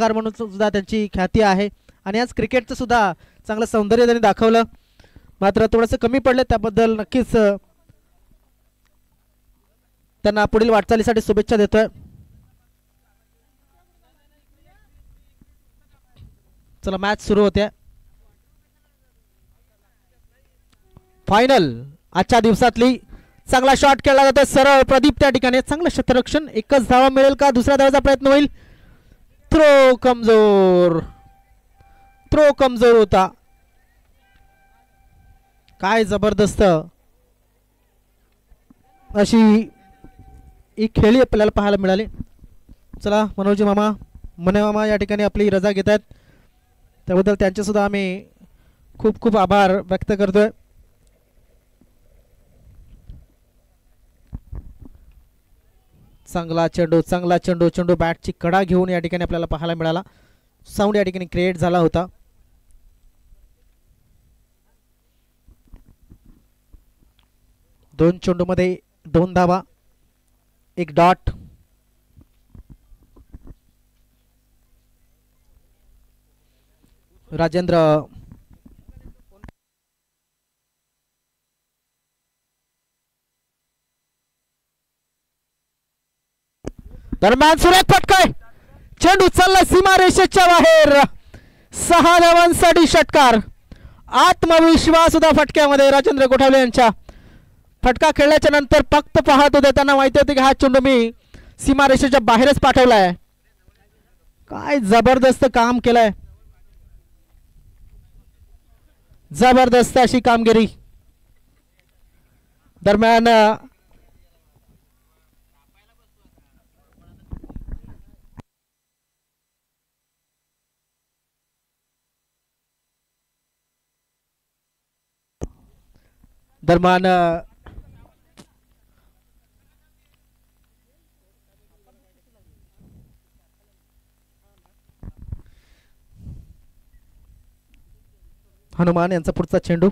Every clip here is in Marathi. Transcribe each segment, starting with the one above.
कलाकार म्हणून सुद्धा त्यांची ख्याती आहे आणि आज क्रिकेटचं सुद्धा चांगलं सौंदर्य त्यांनी दाखवलं. मात्र थोडंसं कमी पडले, त्याबद्दल नक्कीच त्यांना पुढील वाटचालीसाठी शुभेच्छा देतोय. चला मॅच सुरू होते. फायनल आजच्या दिवसातली. चांगला शॉट खेळला जातोय सरळ प्रदीप त्या ठिकाणी. चांगलं क्षेत्ररक्षण. एकच धावा मिळेल का? दुसऱ्या धावाचा प्रयत्न होईल. थ्रो कमजोर. थ्रो कमजोर होता. काय जबरदस्त अशी ही खेळी आपल्याला पाहायला मिळाली. चला मनोजी मामा, मने मामा या ठिकाणी आपली रजा घेत आहेत, त्याबद्दल त्यांचे सुद्धा आम्ही खूप खूप आभार व्यक्त करतोय. चांगला चेंडू, चांगला चेंडू. चेंडू बॅटची कडा घेऊन या ठिकाणी आपल्याला पाहायला मिळाला. साऊंड या ठिकाणी क्रिएट झाला होता. दोन चेंडू मध्ये 2 धावा, 1 डॉट. राजेंद्र दरम्यान सुरेख फटका. चेंडू चालला सीमारेषेच्या बाहेर. 6 धावांसाठी षटकार. आत्मविश्वास होता फटक्यामध्ये राजेंद्र गोठावले यांच्या. फटका खेळल्याच्या नंतर फक्त पाहत होते, त्यांना माहिती होते की हा चेंडू मी सीमारेषेच्या बाहेरच पाठवलाय. काय जबरदस्त काम केलंय. जबरदस्त अशी कामगिरी. दरम्यान दरम्यान हनुमान यांचा पुढचा चेंडू.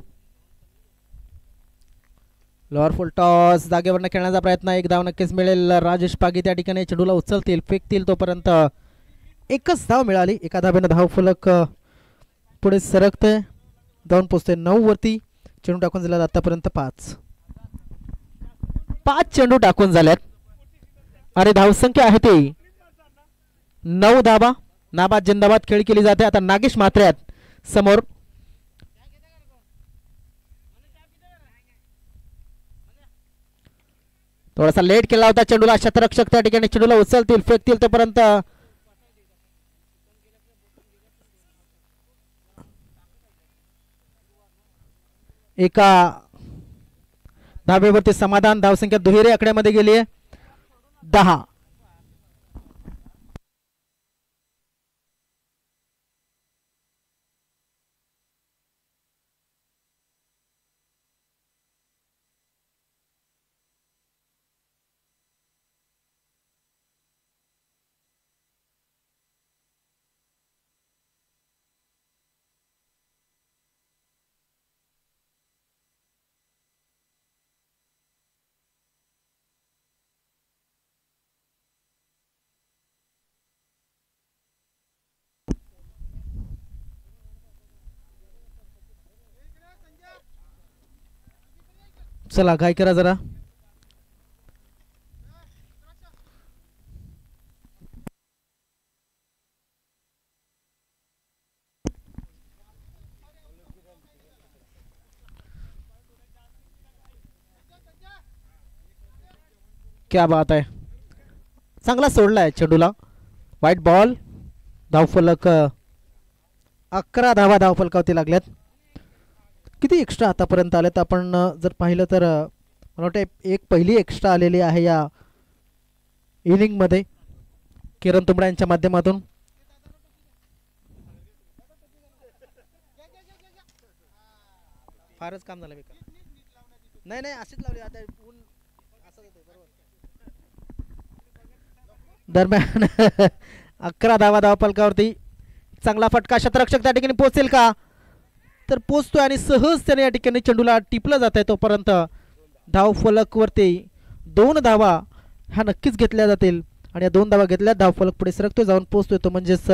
लोअर फुल टॉस. जागेवरनं खेळण्याचा प्रयत्न. 1 धाव नक्कीच मिळेल. राजेश पागी त्या ठिकाणी चेंडूला उचलतील, फेकतील. तोपर्यंत एकच धाव मिळाली. एका धावेनं धाव फलक पुढे सरकते, जाऊन पोचते 9 वरती. चेंडू टाकून झाल्यात आतापर्यंत 5 चेंडू टाकून झाल्यात आणि धावसंख्या आहे ती 9 धावा. नाबाद जिंदाबाद खेळी केली जाते. आता नागेश म्हात्रे आहेत समोर. थोडासा लेट केला होता चेंडूला. क्षेत्ररक्षक त्या ठिकाणी चेंडूला उचलतील, फेकतील. तोपर्यंत एका धावेवरती समाधान. धावसंख्या दुहेरी आकड्यामध्ये गेली आहे 10. चला घाई करा जरा. क्या बात आहे. चांगला सोडलाय चेंडूला. White ball. धावफलक 11 धावा धावफलकावरती लागल्यात. किती एक्स्ट्रा आतापर्यंत आलेत आपण जर पाहिलं तर मला वाटतं एक पहिली एक्स्ट्रा आलेली आहे या इनिंग मध्ये किरण तुंबडा यांच्या माध्यमातून. फारच काम झालं बेकार. नाही नाही अशीच लावली आता ऊन असं येतंय बरोबर. दरम्यान 11 धावा धावफलकावरती. चांगला फटका. क्षेत्ररक्षक त्या ठिकाणी पोहोचेल का? तर पोचतोय आणि सहज त्याने या ठिकाणी चेंडूला टिपलं जात आहे. तोपर्यंत धावफलक वरती 2 धावा ह्या नक्कीच घेतल्या जातील आणि या 2 धावा घेतल्या. धावफलक पुढे सरकतो, जाऊन पोहोचतोय तो म्हणजेच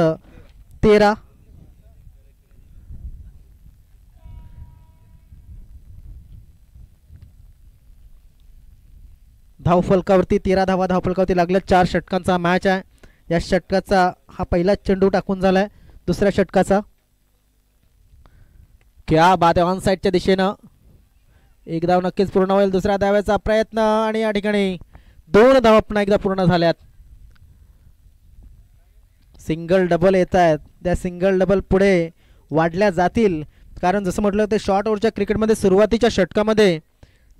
13. धावफलकावरती 13 धावा धावफलकावरती लागल्या. 4 षटकांचा मॅच आहे. या षटकाचा हा पहिला चेंडू टाकून झालाय. दुसऱ्या षटकाचा क्या बात आहे. ऑन साईडच्या दिशेनं एक धाव नक्कीच पूर्ण होईल. दुसऱ्या धाव्याचा प्रयत्न आणि या ठिकाणी 2 धावा पुन्हा एकदा पूर्ण झाल्यात. सिंगल डबल येत आहेत. त्या सिंगल डबल पुढे वाढल्या जातील, कारण जसं म्हटलं ते शॉर्ट ओव्हरच्या क्रिकेटमध्ये सुरुवातीच्या षटकामध्ये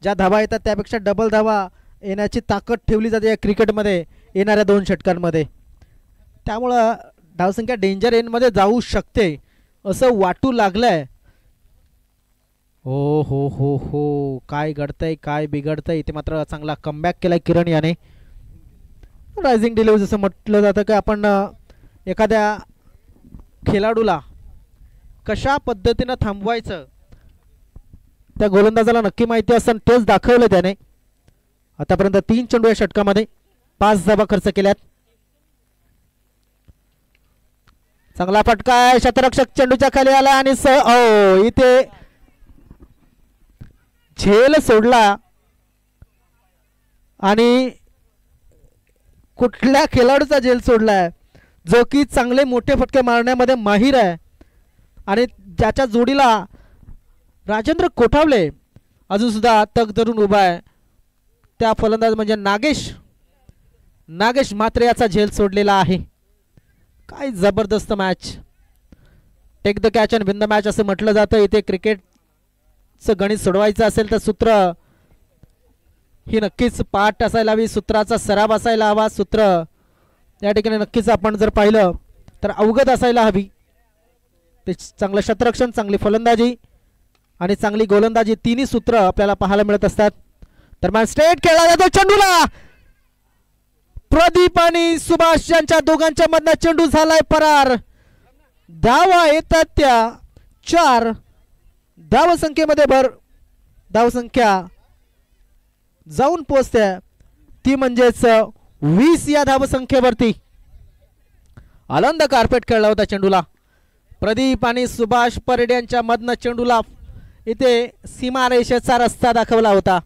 ज्या धावा येतात त्यापेक्षा डबल धावा येण्याची ताकद ठेवली जाते या क्रिकेटमध्ये येणाऱ्या 2 षटकांमध्ये. त्यामुळं धावसंख्या डेंजर एंडमध्ये जाऊ शकते असं वाटू लागलंय. हो हो हो हो, काय घडतंय काय बिघडतंय. इथे मात्र चांगला कमबॅक केलाय किरण याने. रायझिंग डिलीव्हरी जसं म्हटलं जातं की आपण एखाद्या खेळाडूला कशा पद्धतीनं थांबवायचं त्या गोलंदाजाला नक्की माहिती असतं, तेच दाखवलं त्याने. आतापर्यंत 3 चेंडू या षटकामध्ये 5 धावा खर्च केल्यात. चांगला फटका आहे. शतरक्षक चेंडूच्या खाली आला आणि इथे झेल सोडला. आणि कुठल्या खेळाडूचा झेल सोडलाय जो की चांगले मोठे फटके मारण्यामध्ये माहीर आहे आणि ज्याच्या जोडीला राजेंद्र कोठावले अजून सुद्धा तग धरून उभा आहे. त्या फलंदाज म्हणजे नागेश मात्रे याचा झेल सोडलेला आहे. काय जबरदस्त match. Take the catch and win the match असं म्हटलं जातं. इथे क्रिकेटचं गणित सोडवायचं असेल तर सूत्र ही नक्कीच पाठ असायला हवी, सूत्राचा सराव असायला हवा. सूत्र या ठिकाणी नक्कीच आपण जर पाहिलं तर अवगत असायला हवी. ते चांगलं शतरक्षण, चांगली फलंदाजी आणि चांगली गोलंदाजी, तिन्ही सूत्र आपल्याला पाहायला मिळत असतात. दरम्यान स्ट्रेट खेळला जातो चेंडूला. प्रदीप आणि सुभाष यांच्या दोघांच्या मधला चेंडू झालाय परार. धावा येतात त्या 4. धावसंख्येमध्ये भर, धावसंख्या जाऊन पोहोचते ती म्हणजेच 20 या धावसंख्येवरती. आनंद कार्पेट खेळला होता चेंडूला. प्रदीप आणि सुभाष परेड यांच्या मधनं चेंडूला इथे सीमारेषेचा रस्ता दाखवला होता.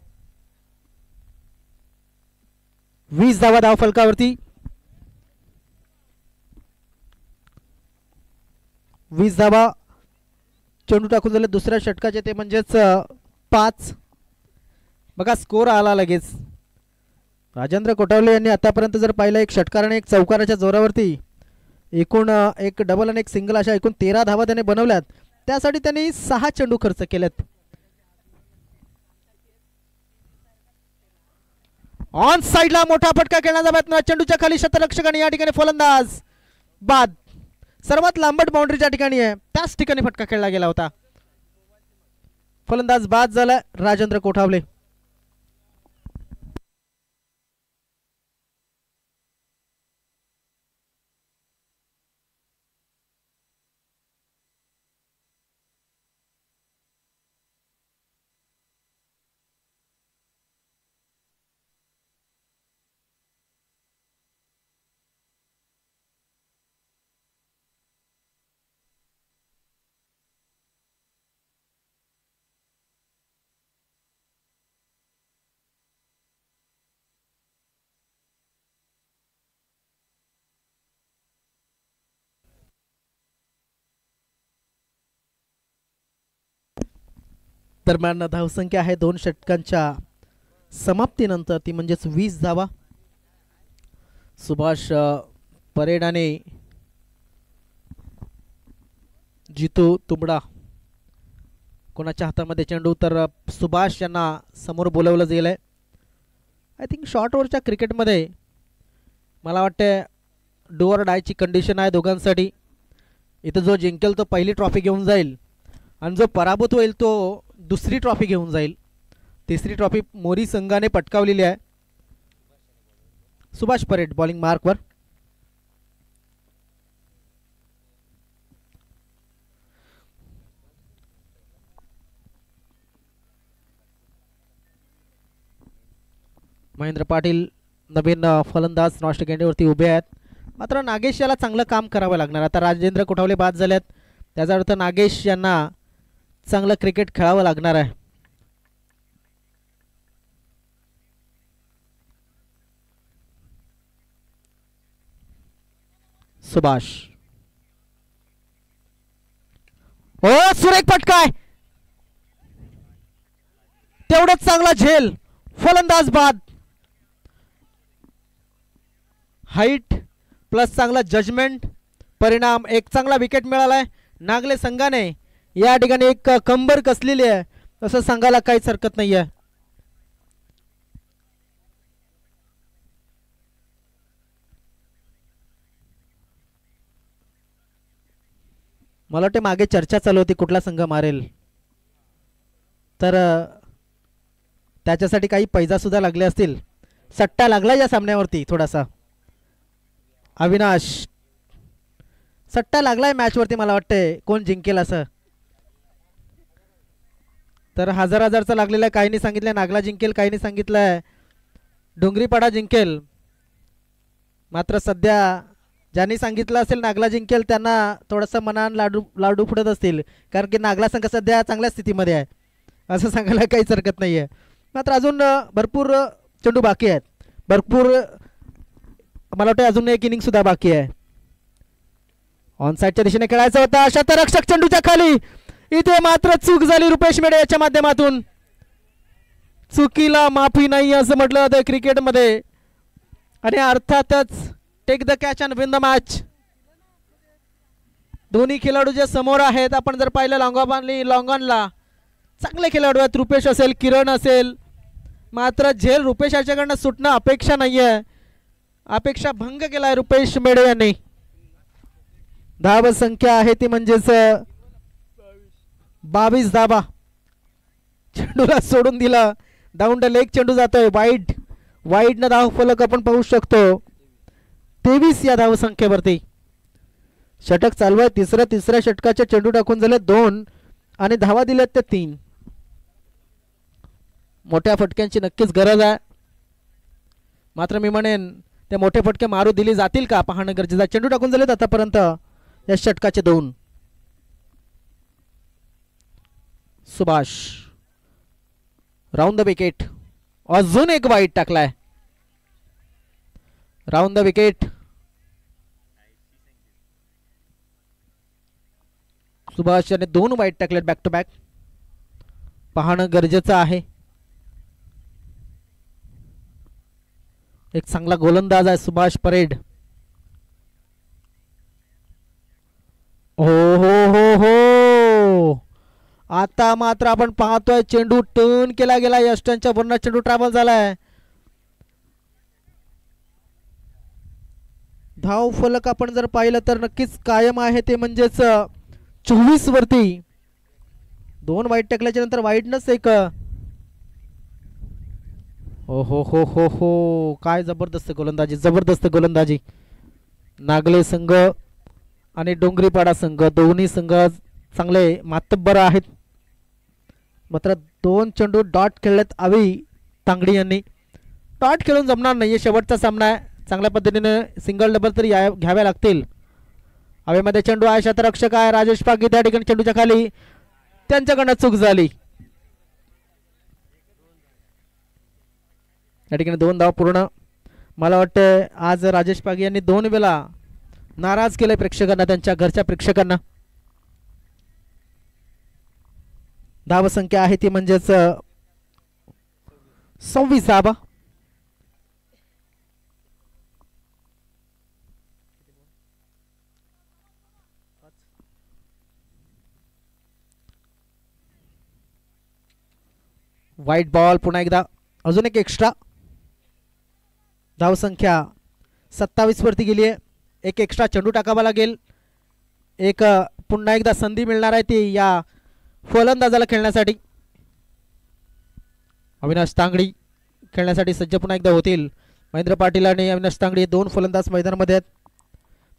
20 धावा धावफलकावरती. 20 धावा चेंडू टाकून झाले दुसऱ्या षटकाचे, ते म्हणजेच 5. बघा स्कोर आला लगेच. राजेंद्र कोठावले यांनी आतापर्यंत जर पाहिलं एक षटकार आणि एक चौकाराच्या जोरावरती एकूण एक डबल आणि एक सिंगल अशा एकूण 13 धावा त्याने बनवल्यात. त्यासाठी त्यांनी 6 चेंडू खर्च केलेत. ऑन साइडला मोठा फटका खेळण्याचा प्रयत्न, चेंडूच्या खाली शतरक्षक आणि या ठिकाणी फलंदाज बाद. सर्वात लांबट बाउंड्रीच्या ठिकाणी आहे त्याच ठिकाणी फटका खेळला गेला होता. फलंदाज बाद झाला राजेंद्र कोठावले. दरम्यान धावसंख्या आहे 2 षटकांच्या समाप्तीनंतर ती म्हणजेच 20 धावा. सुभाष परेड आणि जितू तुंबडा कोणाच्या हातामध्ये चेंडू, तर सुभाष यांना समोर बोलवलं गेलंय. आय थिंक शॉर्ट ओव्हरच्या क्रिकेटमध्ये मला वाटतं डू ऑर डायची कंडिशन आहे दोघांसाठी. इथं जो जिंकेल तो पहिली ट्रॉफी घेऊन जाईल आणि जो पराभूत होईल तो दुसरी ट्रॉफी घेऊन जाईल. तिसरी ट्रॉफी मोरी संघाने पटकावलेली आहे. सुभाष परेड बॉलिंग मार्कवर. महेंद्र पाटील नवीन फलंदाज नॉन सेकंडवरती उभे आहेत. मात्र नागेश याला चांगलं काम करावं लागणार. आता राजेंद्र कोठावले बाद झालेत, त्याचा अर्थ नागेश यांना चांगलं क्रिकेट खेळावं लागणार आहे. सुभाष, हो सुरेख फटका, तेवढंच चांगला झेल, फलंदाज बाद. हाईट प्लस चांगला जजमेंट, परिणाम एक चांगला विकेट मिळालाय. नागले संघाने या ठिकाणी एक कंबर कसलेली आहे असं सांगायला काहीच हरकत नाही आहे. मला वाटते मागे चर्चा चालू होती कुठला संघ मारेल, तर त्याच्यासाठी काही पैसा सुद्धा लागले असतील. सट्टा लागला या सामन्यावरती थोडासा. अविनाश, सट्टा लागलाय मॅच वरती, मला वाटते कोण जिंकेल असं. तर 1000चा लागलेला आहे. काहींनी सांगितलं नागला जिंकेल, काहींनी सांगितलंय डोंगरीपाडा जिंकेल. मात्र सध्या ज्यांनी सांगितलं असेल नागला जिंकेल त्यांना थोडंसं मनान लाडू फुटत असतील, कारण की नागला संघ सध्या चांगल्या स्थितीमध्ये आहे असं सांगायला काहीच हरकत नाही आहे. मात्र अजून भरपूर चेंडू बाकी आहेत, भरपूर मला वाटतं अजून एक इनिंग सुद्धा बाकी आहे. ऑन साइडच्या दिशेने खेळायचा होता, शतरक्षक चेंडूच्या खाली. इथे मात्र चूक झाली रुपेश मेढे याच्या माध्यमातून. चुकीला माफी नाही असं म्हटलं जातं क्रिकेटमध्ये, आणि अर्थातच take the catch and win the match. दोन्ही खेळाडू जे समोर आहेत, आपण जर पाहिलं लॉंगॉनला चांगले खेळाडू आहेत, रुपेश असेल किरण असेल. मात्र झेल रुपेश याच्याकडनं सुटणं अपेक्षा नाही आहे, अपेक्षा भंग केलाय रुपेश मेढे यांनी. धाव संख्या आहे ती म्हणजेच 22 धावा. चेंडूला सोडून दिला, डाऊन द लेग चेंडू जातोय वाईड. वाईड न धाव फलक आपण पाहू शकतो 23 या धाव संख्येवरती. षटक चालू आहे, तिसऱ्या षटकाचे चेंडू टाकून झाले 2 आणि धावा दिल्यात ते 3. मोठ्या फटक्यांची नक्कीच गरज आहे. मात्र मी म्हणेन ते मोठे फटके मारू दिली जातील का पाहणं गरजेचं. चेंडू टाकून झालेत आतापर्यंत या षटकाचे 2. सुभाष राऊंड द विकेट, अजून एक वाईट टाकलाय. Round the wicket. सुभाष याने 2 वाईट टाकलेत बॅक टू बॅक, पाहणं गरजेचं आहे. एक चांगला गोलंदाज आहे सुभाष परेड. हो हो हो हो, आता मात्र आपण पाहतोय चेंडू टर्न केला गेला, यष्टांच्या वरनं चेंडू ट्रॅव्हल झालाय. धाव फलक आपण जर पाहिलं तर नक्कीच कायम आहे, ते म्हणजेच 24 वरती. 2 वाईट टाकल्याच्या नंतर वाईडनच एक. हो हो हो हो हो, काय जबरदस्त गोलंदाजी, जबरदस्त गोलंदाजी. नागले संघ आणि डोंगरीपाडा संघ दोन्ही संघ चांगले मातब्बर आहेत. मात्र 2 चेंडू डॉट खेळलेत आवी तांगडी यांनी. डॉट खेळून जमणार नाही, शेवटचा सामना आहे. चांगल्या पद्धतीने सिंगल डबल तरी घ्यावे लागतील. हवेमध्ये चेंडू आहे, शतरक्षक आहे राजेश पागी त्या ठिकाणी चेंडूच्या खाली, त्यांच्याकडनं चूक झाली. त्या ठिकाणी 2 धाव पूर्ण. मला वाटतं आज राजेश पागी यांनी 2 वेळा नाराज केले प्रेक्षकांना, त्यांच्या घरच्या प्रेक्षकांना. धाव संख्या आहे ती म्हणजेच 26 धावा. व्हाईट बॉल पुन्हा एकदा, अजून एक एक्स्ट्रा. धाव संख्या 27 वरती गेली आहे. एक एक्स्ट्रा चेंडू टाकावा लागेल. एक पुन्हा एकदा संधी मिळणार आहे ती या फलंदाजाला खेळण्यासाठी. अविनाश तांगडी खेळण्यासाठी सज्ज पुन्हा एकदा होतील. महेंद्र पाटील आणि अविनाश तांगडी 2 फलंदाज मैदानामध्ये आहेत.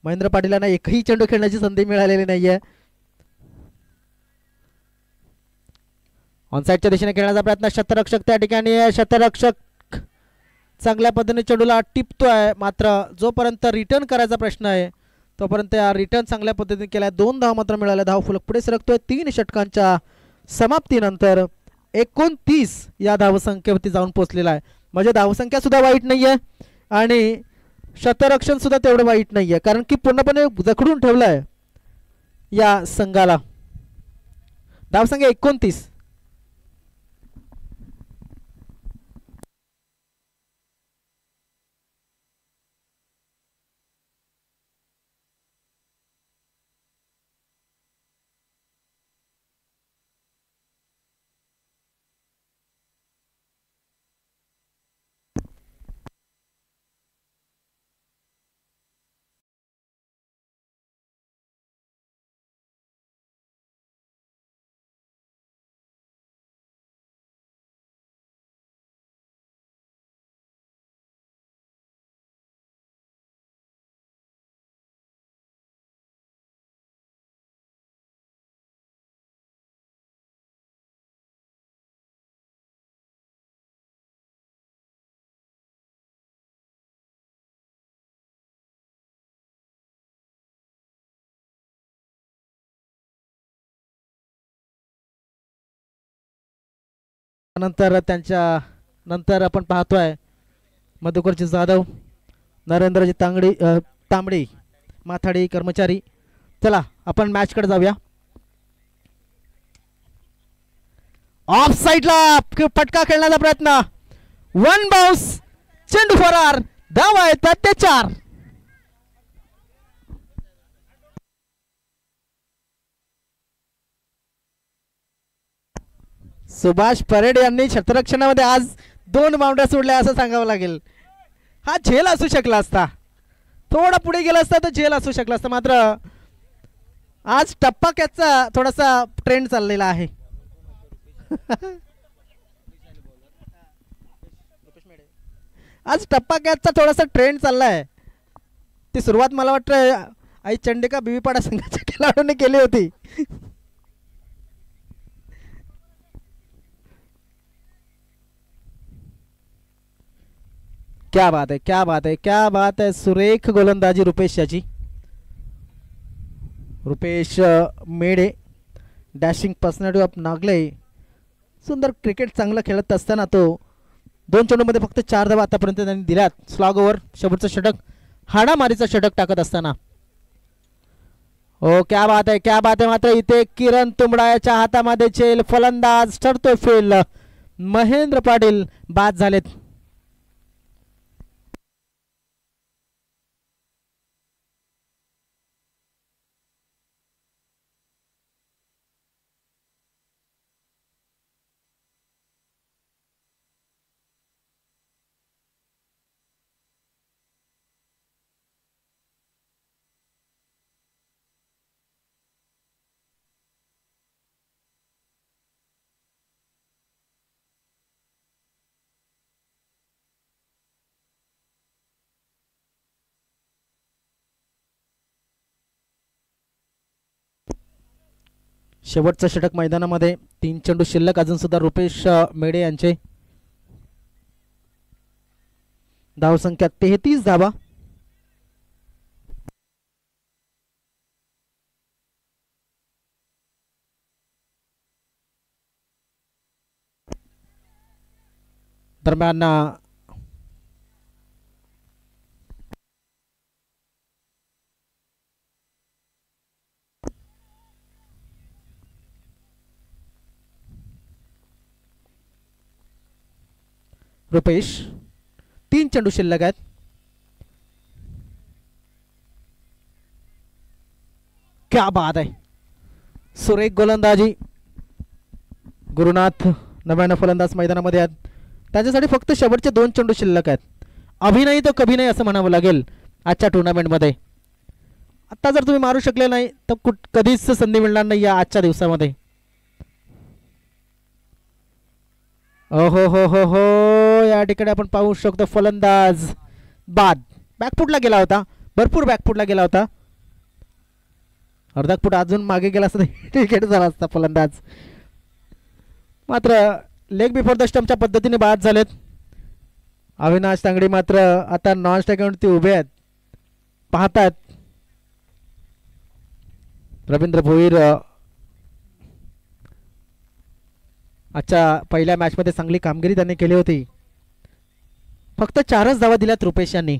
महेंद्र पाटीलांना एकही चेंडू खेळण्याची संधी मिळालेली नाहीये. ऑनसाइडच्या दिशेने खेळण्याचा प्रयत्न, शतरक्षक त्या ठिकाणी, शतरक्षक चांगल्या पद्धतीने चेंडूला टिपतोय, मात्र जोपर्यंत रिटर्न करायचा प्रश्न आहे तोपर्यंत या रिटर्न चांगल्या पद्धतीने केलाय. 2 धावा मात्र मिळाल्या. धाव फलक पुढे सरकतोय. 3 षटकांच्या समाप्तीनंतर 29 या धावसंख्येवरती जाऊन पोहोचलेला आहे. म्हणजे धावसंख्या सुद्धा वाईट नाहीये आणि शतरक्षण सुद्धा तेवढं वाईट नाहीये, कारण की पूर्णपणे जखडून ठेवलाय या संघाला. धावसंख्या 29. नंतर त्यांच्या नंतर आपण पाहतोय मधुकरजी जाधव, नरेंद्रजी तांबडी, माथाडी कर्मचारी. चला आपण मॅच कडे जाऊया. ऑफ साइडला फटका खेळण्याचा प्रयत्न, 1 बाउन्स, चेंडू फरार, धावा येतात ते 4. सुभाष परेड यांनी क्षेत्ररक्षणामध्ये आज 2 बाउंड्या सोडल्या असं सांगावं लागेल. हा झेल असू शकला असता, थोडा पुढे गेला असता तर झेल असू शकला असता, मात्र आज टप्पा कॅचचा थोडासा ट्रेंड चाललेला आहे. आज टप्पा कॅचचा थोडासा ट्रेंड चाललाय. ती सुरुवात मला वाटतं आई चंडिका बीबीपाडा संघाच्या खेळाडूंनी केली होती. क्या बात है, क्या बात है, क्या बात है. सुरेख गोलंदाजी रुपेश याची. Rupesh Medhe, dashing personality of Nagale. सुंदर क्रिकेट चांगलं खेळत असताना तो 2 चेंडूमध्ये फक्त 4 धावा आतापर्यंत त्यांनी दिल्यात. स्लॉग ओव्हर, शेवटचं षटक, हाणामारीचं षटक टाकत असताना. हो, क्या बात है, क्या बात है. मात्र इथे किरण तुंबडा याच्या हातामध्ये झेल, फलंदाज ठरतोय फेल. महेंद्र पाटील बाद झालेत. शेवटचं षटक मैदानामध्ये, 3 चेंडू शिल्लक अजून सुद्धा. रुपेश मेढे यांचे धावसंख्या 33 धावा. दरम्यान रुपेश, 3 चेंडू शिल्लक आहेत. क्या बात आहे. सुरेख गोलंदाजी. गुरुनाथ नव्यानं फलंदाज मैदानामध्ये आहेत. त्याच्यासाठी फक्त शेवटचे 2 चेंडू शिल्लक आहेत. अभिनय तो कभी नाही असं म्हणावं लागेल आजच्या टुर्नामेंटमध्ये. आता जर तुम्ही मारू शकले नाही तर कधीच संधी मिळणार नाही या आजच्या दिवसामध्ये. हो हो हो हो, या ठिकाणी आपण पाहू शकतो फलंदाज बाद. बॅकफुटला गेला होता, भरपूर बॅकफुटला गेला होता. अर्धा फूट अजून मागे गेला असता विकेट झाला असता फलंदाज. मात्र लेग बिफोर द स्टंपच्या पद्धतीने बाद झालेत. अविनाश तांगडी मात्र आता नॉन स्ट्रायकवरती उभे आहेत, पाहतात. रवींद्र भोईर आजच्या पहिल्या मॅच मध्ये चांगली कामगिरी त्यांनी केली होती. फक्त 4च धावा दिल्यात रुपेश यांनी.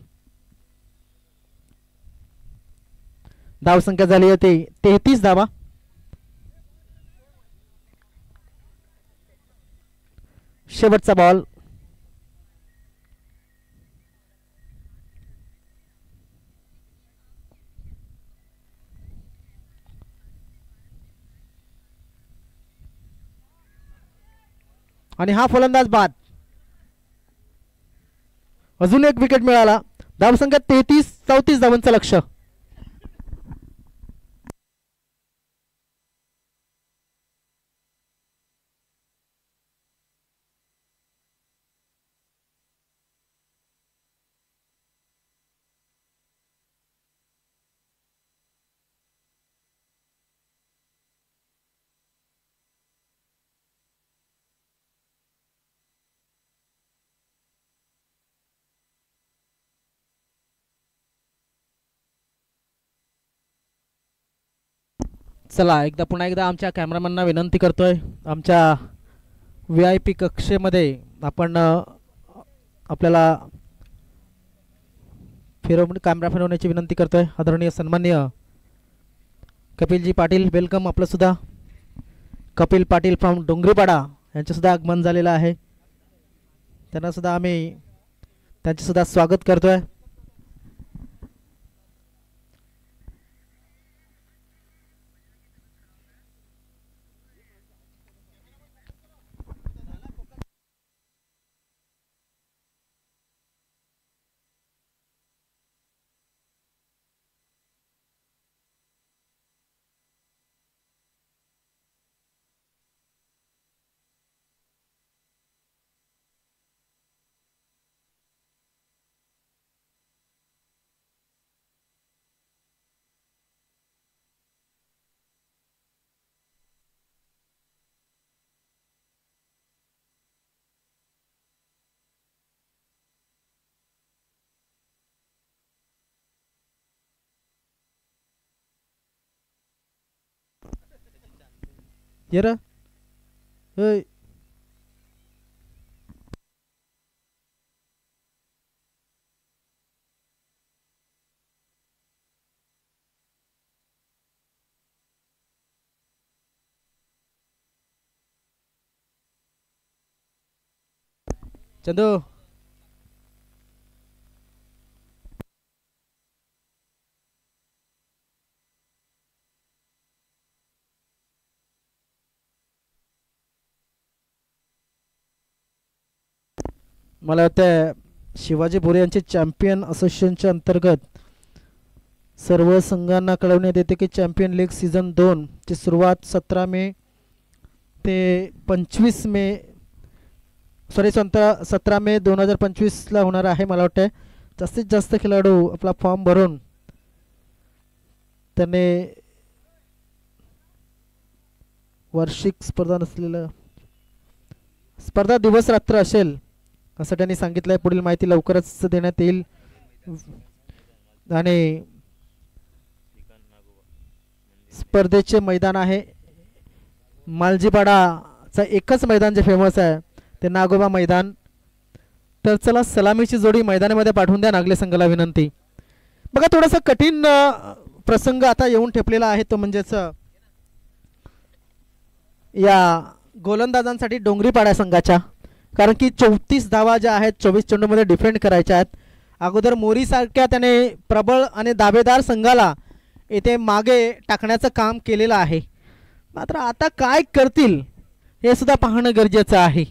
धावसंख्या झाली होती 33 धावा. शेवटचा बॉल. आणि हा फलंदाज बाद. अजून एक विकेट मिळाला. धावसंख्या 34 धावांचं लक्ष. चला एकदा पुन्हा एकदा आमच्या कॅमेरामॅनना विनंती करतोय, आमच्या VIP कक्षेमध्ये आपण आपल्याला कॅमेरा फिरवण्याची विनंती करतोय. आदरणीय सन्माननीय कपिलजी पाटील, वेलकम आपलं सुद्धा. कपिल पाटील फ्रॉम डोंगरीपाडा यांचं सुद्धा आगमन झालेलं आहे. त्यांना सुद्धा आम्ही त्यांचे सुद्धा स्वागत करतोय. ये रे ओय. चंदू मला वाटतं शिवाजी भोरे यांचे चॅम्पियन असोसिएशनच्या अंतर्गत सर्व संघांना कळवण्यात येते की चॅम्पियन लीग सीझन 2 ची सुरुवात 17 मे ते 25 मे 17 मे 2025 ला होणार आहे. मला वाटतं जास्तीत जास्त खेळाडू आपला फॉर्म भरून त्यांनी वार्षिक स्पर्धा नसलेला स्पर्धा दिवस रात्र असेल असं त्यांनी सांगितलंय. पुढील माहिती लवकरच देण्यात येईल. आणि स्पर्धेचे मैदान आहे मालजीपाडाचा एकच मैदान जे फेमस आहे ते नागोबा मैदान. तर चला सलामीची जोडी मैदानामध्ये पाठवून द्या नागले संघाला विनंती. बघा थोडासा कठीण प्रसंग आता येऊन ठेपलेला आहे तो म्हणजेच या गोलंदाजांसाठी डोंगरीपाडा संघाच्या, कारण की 34 धावा ज्या आहेत 24 चेंडूमध्ये डिफेंड करायच्या आहेत. अगोदर मोरीसारख्या त्याने प्रबळ आणि दावेदार संघाला येथे मागे टाकण्याचं काम केलेलं आहे. मात्र आता काय करतील हे सुद्धा पाहणं गरजेचं आहे.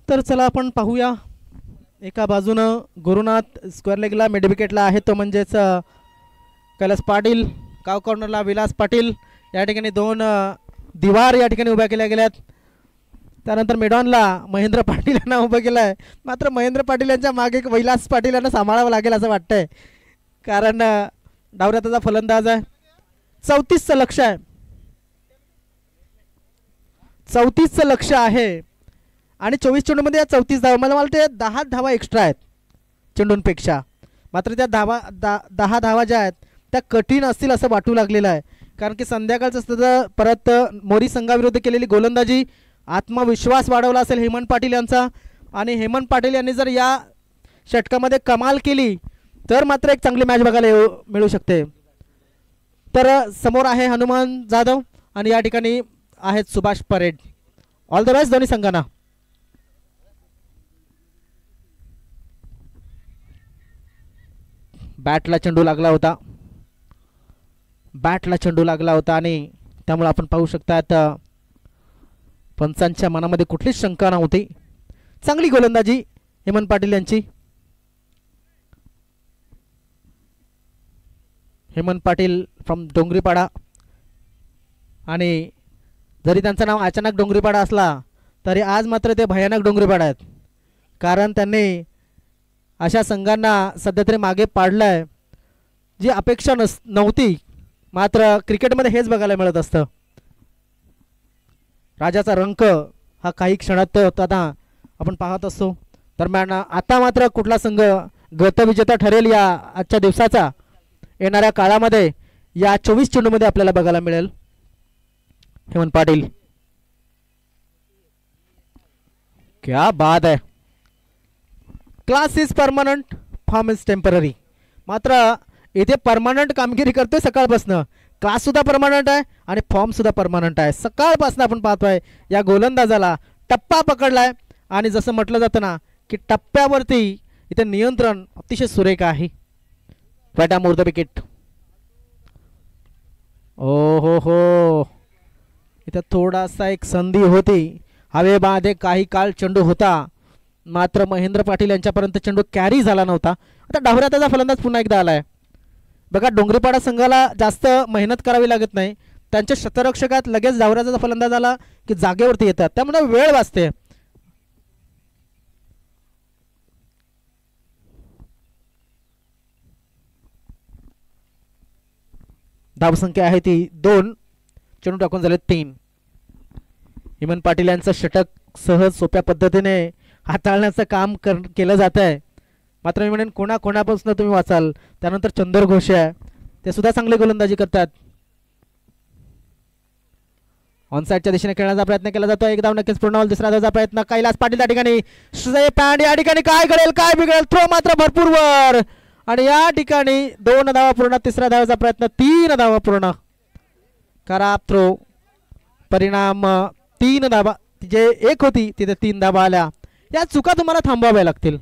तर चला आपण पाहूया. एका बाजूनं गुरुनाथ स्क्वेअर लेगला मिड विकेटला आहे तो म्हणजेच कैलास पाटील, काव कॉर्नरला विलास पाटील या ठिकाणी 2 दिवार या ठिकाणी उभ्या केल्या गेल्यात. त्यानंतर मिडॉनला महेंद्र पाटील यांना उभं केलं आहे. मात्र महेंद्र पाटील यांच्या मागे विलास पाटील यांना सांभाळावं लागेल असं वाटतंय, कारण डावऱ्याचा फलंदाज आहे. 34चं लक्ष आहे, 34चं लक्ष आहे आणि 24 चेंडूमध्ये या 34 धावा, मला वाटते 10 धावा एक्स्ट्रा आहेत चेंडूंपेक्षा. मात्र त्या 10 धावा ज्या आहेत त्या कठीण असतील असं वाटू लागलेलं आहे, कारण की संध्याकाळचं असतं परत मोरी संघाविरुद्ध केलेली गोलंदाजी आत्मविश्वास वाढवला असेल हेमंत पाटील यांचा. आणि हेमंत पाटील यांनी जर या षटकामध्ये कमाल केली तर मात्र एक चांगली मॅच बघायला मिळू शकते. तर समोर आहे हनुमान जाधव आणि या ठिकाणी आहेत Subhash parade. All the best दोन्ही संघांना. बॅटला चेंडू लागला होता, बॅटला चेंडू लागला होता आणि त्यामुळे आपण पाहू शकतात पंचांच्या मनामध्ये कुठलीच शंका नव्हती. चांगली गोलंदाजी हेमंत पाटील यांची. हेमंत पाटील फ्रॉम डोंगरीपाडा, आणि जरी त्यांचं नाव अचानक डोंगरीपाडा असला तरी आज मात्र ते भयानक डोंगरीपाडा आहेत, कारण त्यांनी अशा संघांना सध्या तरी मागे पाडलं आहे जी अपेक्षा नव्हती. मात्र क्रिकेटमध्ये हेच बघायला मिळत असतं. राजाचा रंक हा काही क्षणात आता आपण पाहत असतो. दरम्यान आता मात्र कुठला संघ गतविजेता ठरेल या आजच्या दिवसाचा येणाऱ्या काळामध्ये या 24 चेंडूमध्ये आपल्याला बघायला मिळेल. हेमंत पाटील, क्या बात है. Class is permanent, form is temporary. मात्र इथे परमनंट कामगिरी करतोय सकाळपासून. क्लास सुद्धा परमनंट आहे आणि फॉर्म सुद्धा परमनंट आहे. सकाळपासून आपण पाहतोय या गोलंदाजाला टप्पा पकडलाय आणि जसं म्हटलं जातं ना की टप्प्यावरती इथे नियंत्रण अतिशय सुरेख आहे. फॅटा मोर द विकेट. ओ हो, इथं थोडासा एक संधी होती. हवेमध्ये काही काळ चेंडू होता, मात्र महेंद्र पाटील यांच्यापर्यंत चेंडू कॅरी झाला नव्हता. आता डावऱ्याचा फलंदाज पुन्हा एकदा आलाय. बघा, डोंगरीपाडा संघाला जास्त मेहनत करावी लागत नाही. त्यांच्या शतरक्षकात लगेच डावऱ्याचा फलंदाज आला की जागेवरती येतात, त्यामुळे वेळ वाचते. धावसंख्या आहे ती 2, चेंडू टाकून झाले 3. हेमंत पाटील यांचं षटक सहज सोप्या पद्धतीने हाताळण्याचं काम केलं जात आहे. मात्र मी म्हणेन कोणापासून तुम्ही वाचाल. त्यानंतर चंदर घोष आहे, ते सुद्धा चांगली गोलंदाजी करतात. ऑन साइडच्या दिशेने खेळण्याचा प्रयत्न केला जातो. एक धाव नक्कीच पूर्ण होईल. दुसरा धावचा प्रयत्न कैलास पाटील त्या ठिकाणी. या ठिकाणी काय घडेल काय बिघडेल. थ्रो मात्र भरपूर वर आणि या ठिकाणी 2 धावा पूर्ण. तिसऱ्या धावाचा प्रयत्न, 3 धावा पूर्ण. खराब थ्रो, परिणाम 3 धावा. जे 1 होती तिथे 3 धावा आल्या. या चुका तुम्हाला थांबवाव्या लागतील.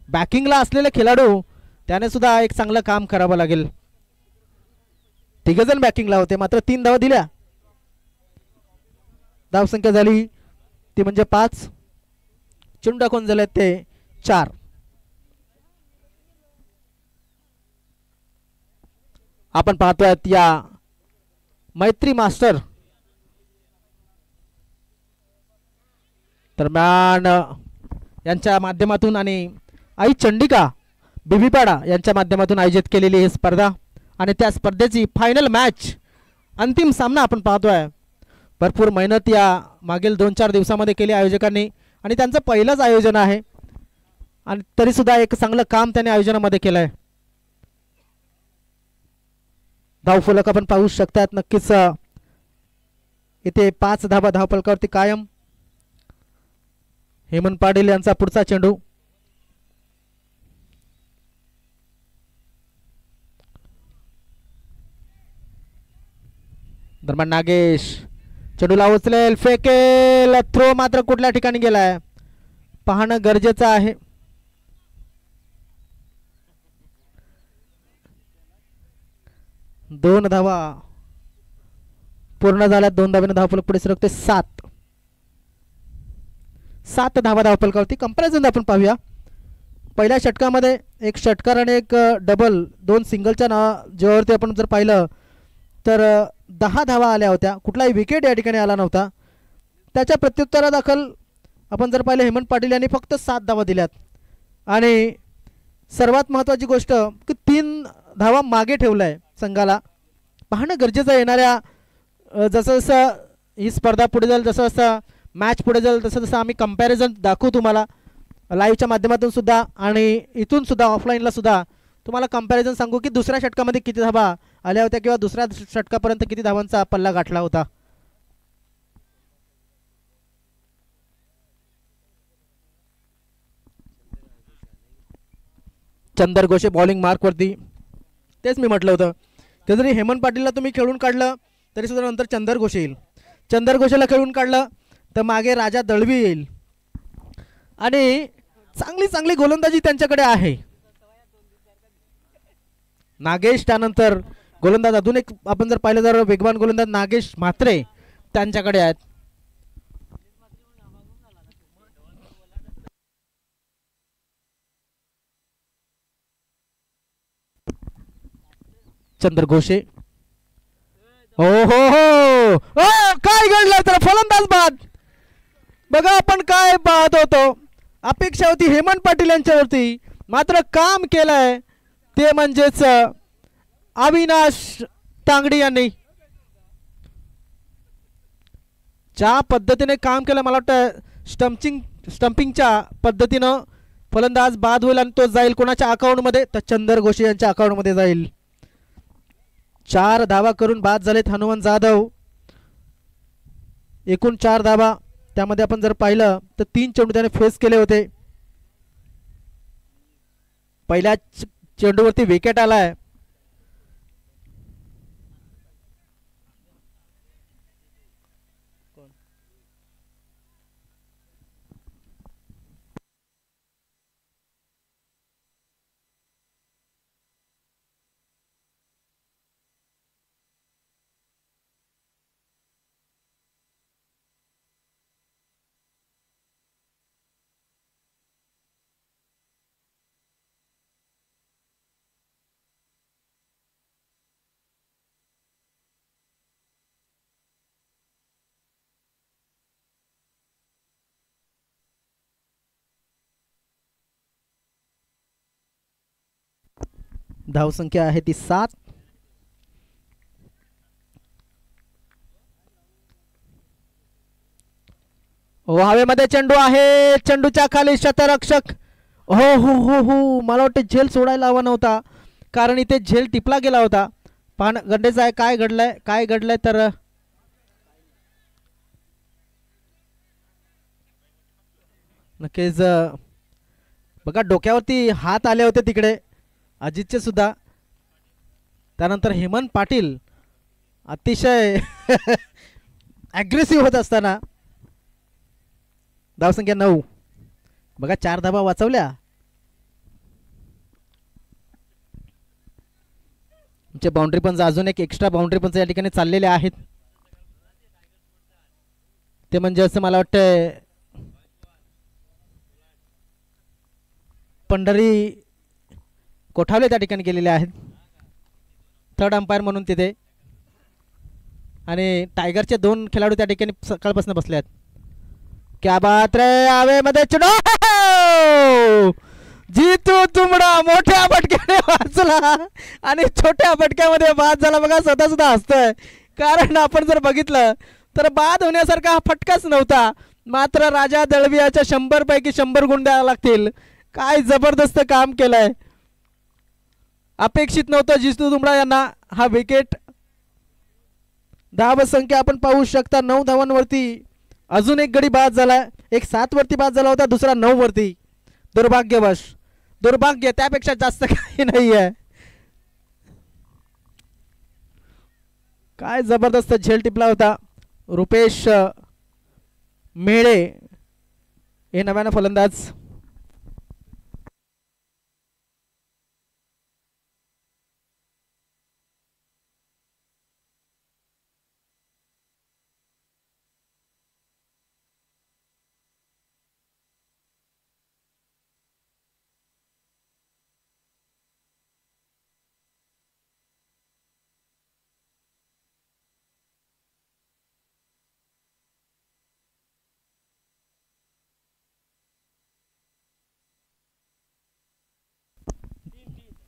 बॅकिंगला असलेले खेळाडू त्याने सुद्धा एक चांगलं काम करावं लागेल. 3 जण बॅकिंगला होते, मात्र 3 धावा दिल्या. धावसंख्या झाली ती म्हणजे 5. चेंडू टाकून झाले ते 4. आपण पाहतोय या मैत्री मास्टर दरम्यान यांच्या माध्यमातून आणि आई चंडिका बिबीपाडा यांच्या माध्यमातून आयोजित केलेली ही स्पर्धा आणि त्या स्पर्धेची फायनल मॅच, अंतिम सामना आपण पाहतोय. भरपूर मेहनत या मागील 2-4 दिवसामध्ये केली आयोजकांनी आणि त्यांचं पहिलंच आयोजन आहे आणि तरीसुद्धा एक चांगलं काम त्यांनी आयोजनामध्ये केलं आहे. धावफलक आपण पाहू शकतात. नक्कीच इथे 5 धावा धावफलकावरती कायम. हेमंत पाटील यांचा पुढचा चेंडू. दरम्यान नागेश चेंडूला उचलेल, फेकेल. थ्रो मात्र कुठल्या ठिकाणी गेलाय पाहणं गरजेचं आहे. दोन धावा पूर्ण झाल्या. 2 धावेने धावफलक पुढे सरकते. 7 धावा धावफलकावरती. कंपॅरिझन आपण पाहूया. पहिल्या षटकामध्ये एक षटकार आणि एक डबल दोन सिंगलच्या जेव्हावरती आपण जर पाहिलं तर 10 धावा आल्या होत्या. कुठलाही विकेट या ठिकाणी आला नव्हता. त्याच्या प्रत्युत्तरादाखल आपण जर पाहिलं हेमंत पाटील यांनी फक्त 7 धावा दिल्यात आणि सर्वात महत्त्वाची गोष्ट की 3 धावा मागे ठेवलं आहे संघाला. पाहणं गरजेचं आहे. येणाऱ्या जसं जसं ही स्पर्धा पुढे जाईल, जसं जसं मॅच पुढे जाईल, तसं तसं आम्ही कंपॅरिझन दाखवू तुम्हाला लाईव्हच्या माध्यमातून सुद्धा आणि इथून सुद्धा ऑफलाईनला सुद्धा तुम्हाला कंपॅरिझन सांगू की दुसऱ्या षटकामध्ये किती धावा आल्या होत्या किंवा दुसऱ्या षटकापर्यंत किती धावांचा पल्ला गाठला होता. चंदर घोषे बॉलिंग मार्कवरती. तेच मी म्हटलं होतं ते जरी हेमंत पाटीलला तुम्ही खेळून काढलं तरी सुद्धा नंतर चंदर घोषे येईल. चंदर घोषेला खेळून काढलं तर मागे राजा दळवी येईल आणि चांगली चांगली गोलंदाजी त्यांच्याकडे आहे. नागेश त्यानंतर गोलंदाज अजून एक आपण जर पाहिलं तर वेगवान गोलंदाज नागेश म्हात्रे त्यांच्याकडे आहेत. चंदर घोषे. हो हो हो काय घडलं तर फलंदाज बाद. बघा आपण काय पाहत होतो. अपेक्षा होती हेमंत पाटील यांच्यावरती, मात्र काम केलंय ते म्हणजेच अविनाश तांगडी यांनी. ज्या पद्धतीने काम केलं मला वाटतं स्टंपिंगच्या पद्धतीनं फलंदाज बाद होईल आणि तो जाईल कोणाच्या अकाउंटमध्ये तर चंदर घोषे यांच्या अकाउंटमध्ये जाईल. 4 धावा करून बाद झालेत हनुमान जाधव. एकूण 4 धावा त्यामध्ये आपण जर पाहिलं तर 3 चेंडू त्याने फेस केले होते. पहिल्या चेंडूवरती विकेट आलाय. धावसंख्या आहे ती 7. हवेमध्ये चेंडू आहे. चेंडूच्या खाली शतरक्षक. हो हो हो हो मला वाटतं झेल सोडायला हवा नव्हता कारण इथे झेल टिपला गेला होता. पान गंडेच आहे. काय घडलंय तर नक्कीच बघा डोक्यावरती हात आले होते तिकडे अजितचे सुद्धा. त्यानंतर हेमंत पाटील अतिशय ॲग्रेसिव्ह होत असताना. धावसंख्या 9. बघा 4 धावा वाचवल्या. आमचे बाउंड्री पंच अजून एक एक्स्ट्रा बाउंड्री पंच या ठिकाणी चाललेले आहेत. ते म्हणजे असं मला वाटतं पंढरी कोठावले त्या ठिकाणी गेलेले आहेत थर्ड अंपायर म्हणून तिथे. आणि टायगरचे 2 खेळाडू त्या ठिकाणी सकाळपासून बसले आहेत. क्या बात रे. हवेमध्ये चेंडू. जीतू तुंबडा मोठ्या फटक्याने वाचला आणि छोट्या फटक्यामध्ये बाद झाला. बघा स्वतः सुद्धा हसतोय कारण आपण जर बघितलं तर बाद होण्यासारखा हा फटकाच नव्हता. मात्र राजा दळवियाच्या 100 पैकी 100 गुण द्यावे लागतील. काय जबरदस्त काम केलंय. अपेक्षित नव्हतं जितू तुंबडा यांना हा विकेट. धावसंख्या आपण पाहू शकता 9 धावांवरती. अजून एक गडी बाद झाला. एक 7 वरती बाद झाला होता, दुसरा 9 वरती. दुर्भाग्य त्यापेक्षा जास्त काही नाही आहे. काय जबरदस्त झेल टिपला होता. रुपेश मेळे हे नव्यानं फलंदाज.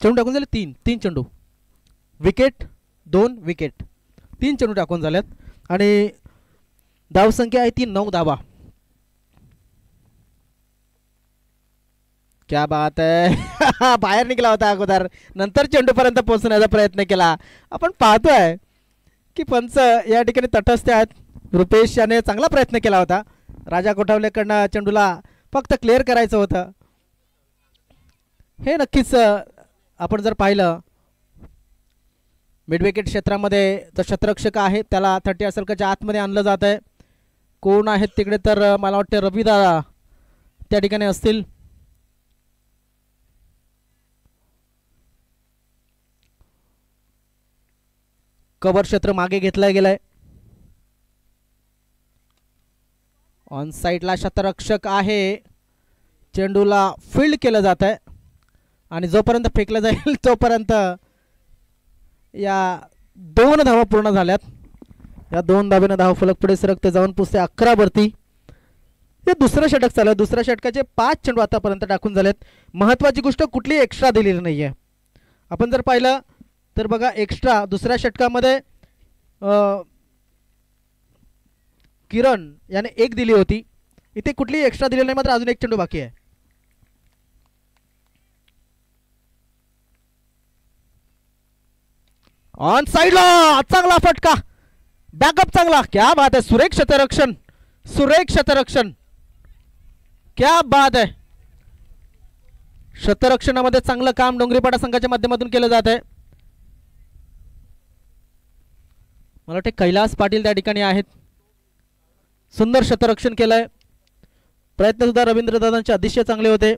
चेंडू टाकून झाले 3 चेंडू, विकेट 2 विकेट, 3 चेंडू टाकून झाल्यात आणि धावसंख्या आहे ती 9 धावा. क्या बात आहे. बाहेर निघाला होता अगोदर, नंतर चेंडूपर्यंत पोहोचण्याचा प्रयत्न केला. आपण पाहतोय की पंच या ठिकाणी तटस्थ आहेत. रुपेश याने चांगला प्रयत्न केला होता. राजा कोठावलेकडनं चेंडूला फक्त क्लिअर करायचं होतं. हे नक्कीच आपण जर पाहिलं मिड विकेट क्षेत्रामध्ये जो क्षेत्ररक्षक आहे त्याला 30 सर्कलच्या आतमध्ये आणलं जात आहे. कोण आहेत तिकडे, तर मला वाटतं रविदा त्या ठिकाणी असतील. कव्हर क्षेत्र मागे घेतलं गेलंय. ऑन साइडला क्षेत्ररक्षक आहे. चेंडूला फील्ड केलं जात आहे आणि जोपर्यंत फेकलं जाईल तोपर्यंत या 2 धावा पूर्ण झाल्यात. या 2 धावेनं धावफलक पुढे सरकते जाऊन पुसते 11 वरती. हे दुसरं षटक चालू आहे. दुसऱ्या षटकाचे 5 चेंडू आतापर्यंत टाकून झालेत. महत्त्वाची गोष्ट कुठली एक्स्ट्रा दिलेली नाही आहे. आपण जर पाहिलं तर बघा एक्स्ट्रा दुसऱ्या षटकामध्ये किरण याने 1 दिली होती. इथे कुठलीही एक्स्ट्रा दिलेली नाही, मात्र अजून 1 चेंडू बाकी आहे. ऑन साइडला चांगला फटका, बॅकअप चांगला. क्या बात आहे. सुरेख क्षेत्ररक्षण, सुरेख क्षेत्ररक्षण. क्या बात आहे. क्षेत्ररक्षणामध्ये चांगलं काम डोंगरीपाडा संघाच्या माध्यमातून केलं जात आहे. मला वाटते कैलास पाटील त्या ठिकाणी आहेत. सुंदर क्षेत्ररक्षण केलंय. प्रयत्न सुद्धा रवींद्र दादांचे अतिशय चांगले होते.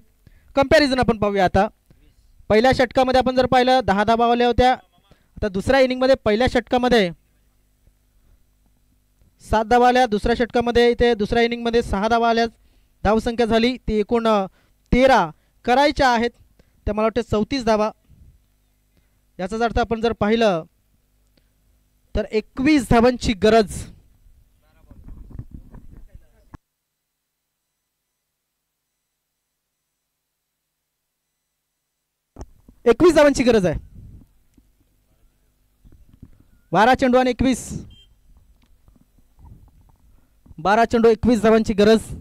कंपॅरिझन आपण पाहूया. आता पहिल्या षटकामध्ये आपण जर पाहिलं 10 धावा आल्या होत्या. आता दुसऱ्या इनिंगमध्ये पहिल्या षटकामध्ये 7 धावा आल्या. दुसऱ्या षटकामध्ये इथे दुसऱ्या इनिंगमध्ये 6 धावा आल्या. धावसंख्या झाली ती एकूण 13 करायच्या आहेत. त्या मला वाटतं 34 धावा. याचाच अर्थ आपण जर पाहिलं तर 21 धावांची गरज. एकवीस धावांची गरज आहे. 12 चेंडू आणि 21, 12 चेंडू 21 धावांची गरज.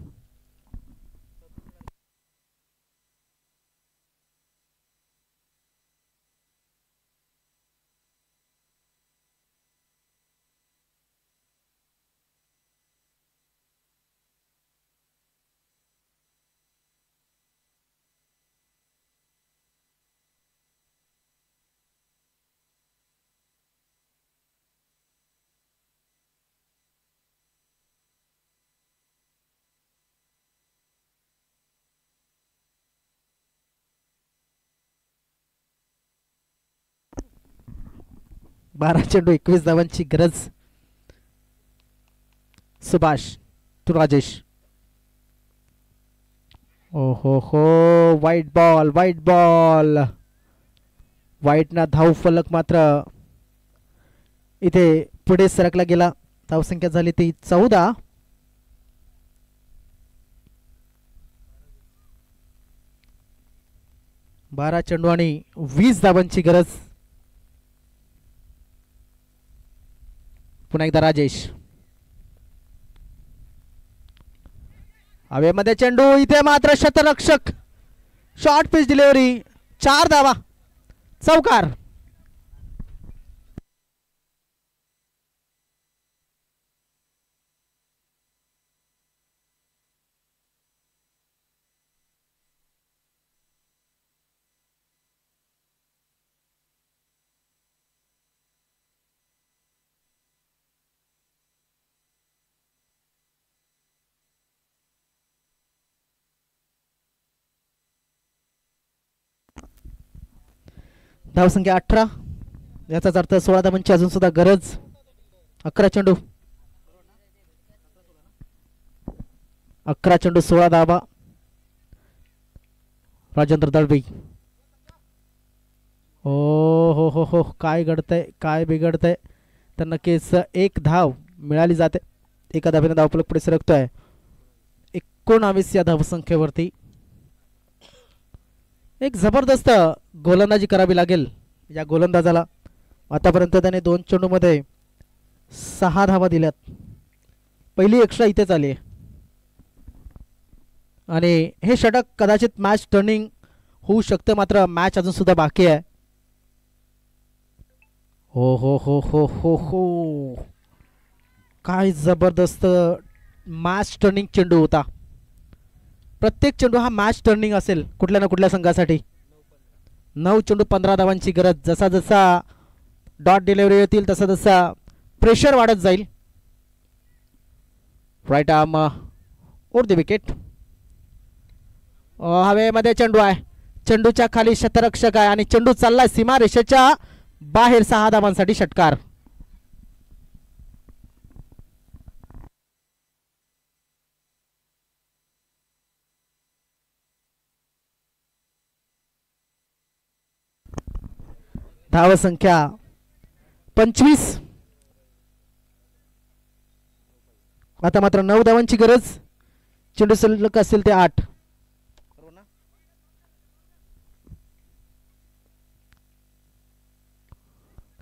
बारा चेंडू 21 धावांची गरज. सुभाष टू राजेश. ओ हो वाईट बॉल, वाईट बॉल. वाईट ना धाव फलक मात्र इथे पुढे सरकला गेला. धावसंख्या झाली ती 14. बारा चेंडू आणि 20 धावांची गरज. पुन्हा एकदा राजेश. हवेमध्ये चेंडू. इथे मात्र क्षेत्ररक्षक शॉर्ट पिच डिलिव्हरी. 4 धावा. चौकार. धावसंख्या 18. याचाच अर्थ 16 धावांची अजून सुद्धा गरज. 11 चेंडू, 11 चेंडू 16 धावा. राजेंद्र दळवी. हो काय घडतंय, काय बिघडतंय. तर नक्कीच 1 धाव मिळाली जाते. एका धावेने धावफलक पुढे सरकतोय 19 या धावसंख्येवरती. एक जबरदस्त गोलंदाजी करावी लागेल या गोलंदाजाला. आतापर्यंत त्याने 2 चेंडूमध्ये 6 धावा दिल्यात. पहिली एक्स्ट्रा इथेच आली आणि हे षटक कदाचित मॅच टर्निंग होऊ शकते. मात्र मॅच अजून सुद्धा बाकी आहे. हो हो हो हो हो हो, काय जबरदस्त मॅच टर्निंग चेंडू होता. प्रत्येक चेंडू हा मॅच टर्निंग असेल कुठल्या ना कुठल्या संघासाठी. 9 चेंडू 15 धावांची गरज. जसा जसा डॉट डिलिव्हरी येतील तसा तसा प्रेशर वाढत जाईल. Right arm over the wicket. हवेमध्ये चेंडू आहे. चेंडूच्या खाली शतरक्षक आहे आणि चेंडू चाललाय सीमारेषेच्या बाहेर. 6 धावांसाठी षटकार. धाव संख्या 25. आता मात्र 9 धावांची गरज. चेंडू शिल्लक असेल ते 8.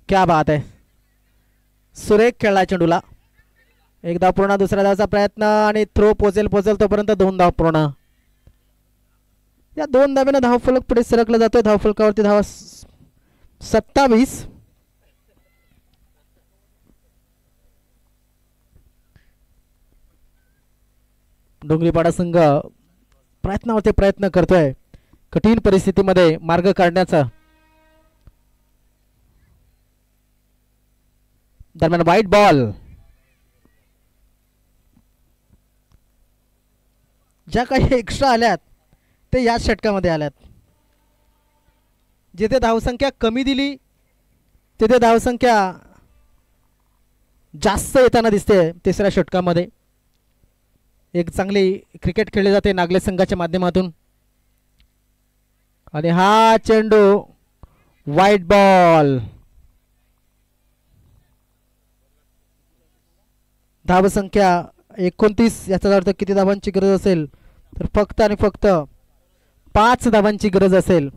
क्या बात आहे. सुरेख खेळला चेंडूला. एक धाव पूर्ण. दुसऱ्या धावाचा प्रयत्न आणि थ्रो पोचेल तोपर्यंत 2 धाव पूर्ण. या 2 धावेने धावफलक पुढे सरकला जातो. धावफलकावरती धावा 27. डोंगरीपाडा संघ प्रयत्नावरती प्रयत्न करतोय कठीण परिस्थितीमध्ये मार्ग काढण्याचा. दरम्यान वाईट बॉल. ज्या काही एक्स्ट्रा आल्यात ते याच षटकामध्ये आल्यात. जिथे धावसंख्या कमी दिली तिथे धावसंख्या जास्त येताना दिसते. तिसऱ्या षटकामध्ये एक चांगली क्रिकेट खेळली जाते नागले संघाच्या माध्यमातून. आणि हा चेंडू वाईट बॉल. धावसंख्या 29. याचा अर्थ किती धावांची गरज असेल तर फक्त आणि फक्त 5 धावांची गरज असेल.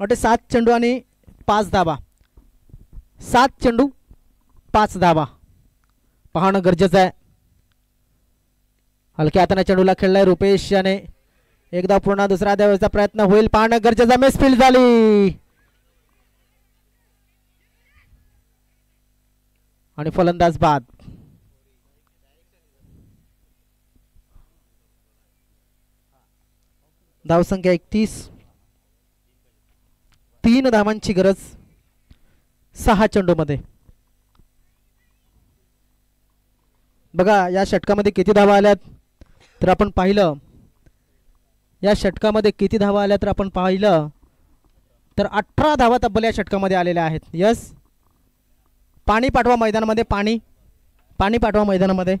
7 चेंडू आणि 5 धावा. 7 चेंडू 5 धावा पाहणं गरजेचं आहे. हलक्या हाताने चेंडूला खेळलाय रुपेश याने. एकदा पूर्ण. दुसरा धावेचा प्रयत्न होईल पाहणं गरजेचं. मिसफील्ड झाली आणि फलंदाज बाद. धावसंख्या 31. 3 धावांची गरज 6 चेंडू मध्ये. बघा या षटकामध्ये किती धावा आल्यात तर आपण पाहिलं. या षटकामध्ये किती धावा आल्या तर आपण पाहिलं तर 18 धावा तब्बल या षटकामध्ये आलेल्या आहेत. यस, पाणी पाठवा मैदानामध्ये. पाणी पाठवा मैदानामध्ये.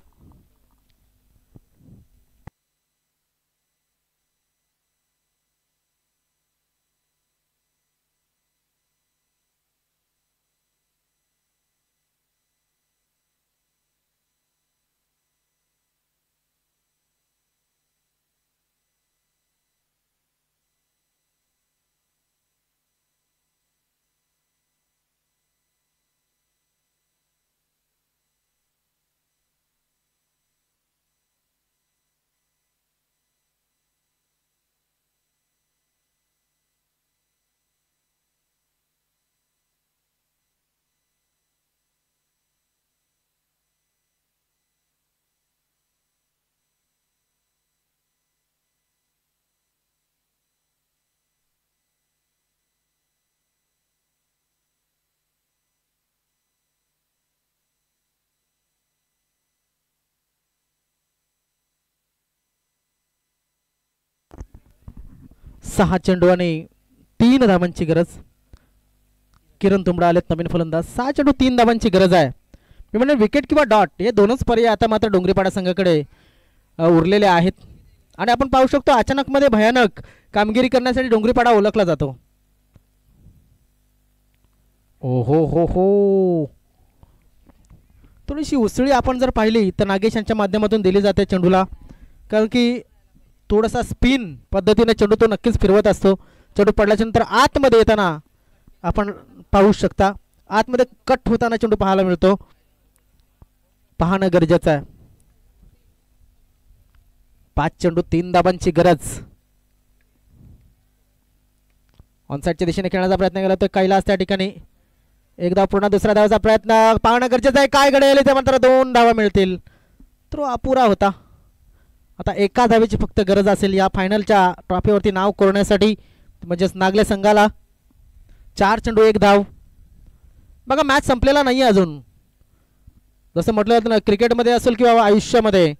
सहा चेंडू आणि 3 धावांची गरज. किरण तुंबडा आलेत नवीन फलंदाज. 6 चेंडू 3 धावांची गरज आहे. मी म्हणजे विकेट किंवा डॉट हे दोनच पर्याय आता मात्र डोंगरीपाडा संघाकडे उरलेले आहेत. आणि आपण पाहू शकतो अचानक मध्ये भयानक कामगिरी करण्यासाठी डोंगरीपाडा ओळखला जातो. ओ हो हो हो, थोडीशी उसळी आपण जर पाहिली तर नागेश यांच्या माध्यमातून दिली जाते चेंडूला. कारण की थोडासा स्पिन पद्धतीने चेंडू तो नक्कीच फिरवत असतो. चेंडू पडल्याच्यानंतर आतमध्ये येताना आपण पाहू शकता, आतमध्ये कट होताना चेंडू पाहायला मिळतो. पाहणं गरजेचं आहे. 5 चेंडू 3 धावांची गरज. ऑनसाईडच्या दिशेने खेळण्याचा प्रयत्न केला तर कैलास त्या ठिकाणी एक धाव पूर्ण, दुसरा धावाचा प्रयत्न पाहणं गरजेचं आहे. काय घडेल ते मात्र 2 धावा मिळतील. तो अपुरा होता. आता एका धावेची फक्त गरज असेल या फायनलच्या ट्रॉफीवरती नाव कोरण्यासाठी, म्हणजेच नागले संघाला. 4 चेंडू 1 धाव. बघा मॅच संपलेला नाही अजून. जसं म्हटलं जातं ना, क्रिकेटमध्ये असेल किंवा आयुष्यामध्ये,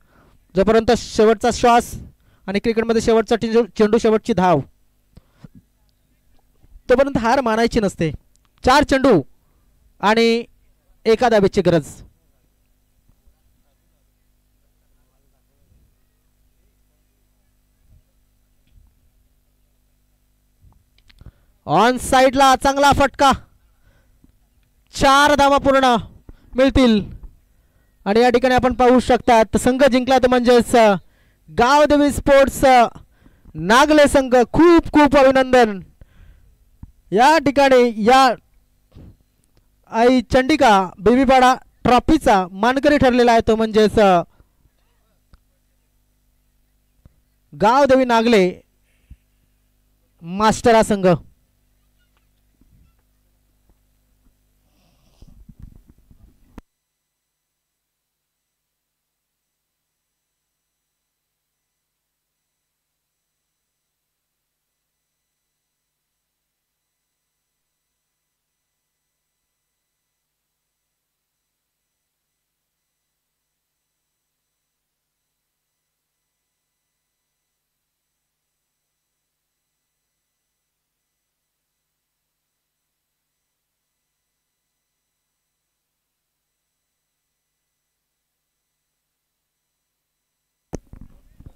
जोपर्यंत शेवटचा श्वास आणि क्रिकेटमध्ये शेवटचा चेंडू शेवटची धाव, तोपर्यंत हार मानायची नसते. 4 चेंडू आणि एका धावेची गरज. ऑन साइडला चांगला फटका. 4 धावा पूर्ण मिळतील. आणि या ठिकाणी आपण पाहू शकतात संघ जिंकला तो म्हणजेच गावदेवी स्पोर्ट्स नागले संघ. खूप खूप अभिनंदन. या ठिकाणी या आई चंडिका बेबीपाडा ट्रॉफीचा मानकरी ठरलेला आहे तो म्हणजेच गावदेवी नागले मास्टरा संघ.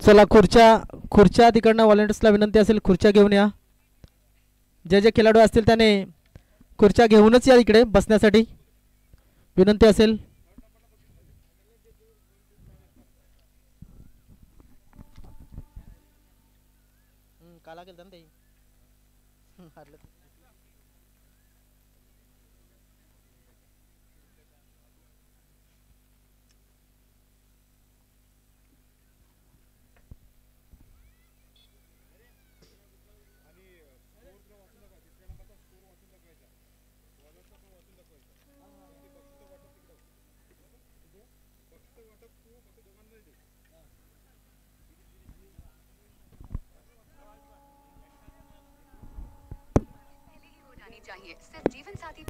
चला खुर्च्या तिकडनं व्हॉलेंटियर्सला विनंती असेल खुर्च्या घेऊन या. जे जे खेळाडू असतील त्याने खुर्च्या घेऊनच या इकडे बसण्यासाठी विनंती असेल. चाहिए सिर्फ जीवन साथी.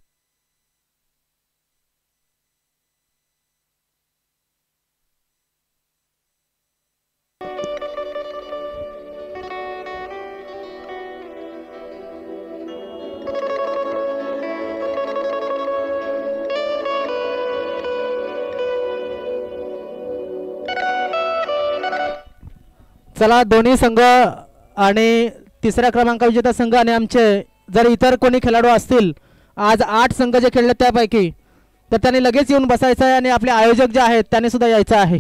चला दोन्ही संघ आणि तिसऱ्या क्रमांक विजेता संघ आणि आमचे जर इतर कोणी खेळाडू असतील आज 8 संघ जे खेळले त्यापैकी, तर त्यांनी लगेच येऊन बसायचं आहे आणि आपले आयोजक जे आहेत त्यांनी सुद्धा यायचं आहे.